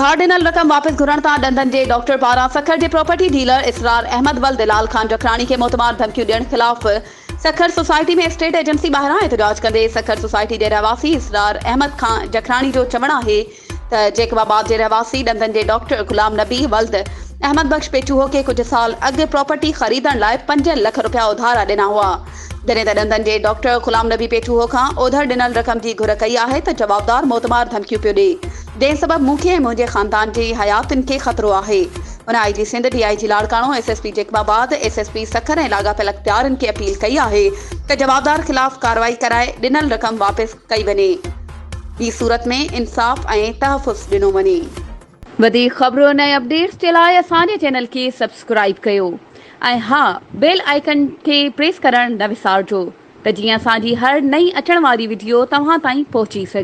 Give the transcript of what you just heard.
उधार ॾिनल रक़म वापसि घुरण तां ॾंदनि जे डॉक्टर पारां सखर जे प्रॉपर्टी डीलर इसरार अहमद वल दिलाल खान जखराणी खे मोतमार धमकियूं ॾियण ख़िलाफ़ सखर सोसाइटी में स्टेट एजेंसी ॿाहिरां एहतजाज कंदे सखर सोसाइटी जे रहवासी इसरार अहमद खान जखराणी जो चवणु आहे त जेकबाबाद जे रहवासी ॾंदनि जे डॉक्टर गुलाम नबी वल्द अहमद बख्श पेचूहो खे कुझु साल अॻु प्रॉपर्टी ख़रीदण लाइ 5 लख रुपया उधार ॾिना हुआ। जॾहिं त ॾंदनि जे डॉक्टर गुलाम नबी पेचूहो खां ओधर ॾिनल रक़म जी घुर कई आहे त जवाबदार मोतमार धमकियूं पियो ॾिए, जंहिं सबबु मूंखे ऐं मुंहिंजे ख़ानदान जी हयातिन खे ख़तरो आहे। उन IG Sindh DIG Larkana SSP Jacobabad SSP Sukkur ऐं लाॻापियल अख़्तियारनि खे अपील कई आहे त जवाबदार ख़िलाफ़ कार्रवाई कराए ॾिनल रक़म वापसि कई वञे। ॿी सूरत में इंसाफ़ ऐं तहफ़ुज़ ॾिनो वञे। वधीक ख़बरुनि ऐं अपडेट्स जे लाइ असांजे चैनल खे सब्सक्राइब कयो ऐं हा बेल आइकन खे प्रेस करणु न विसारिजो त जीअं असांजी हर नई अचण वारी वीडियो तव्हां ताईं पहुची सघे।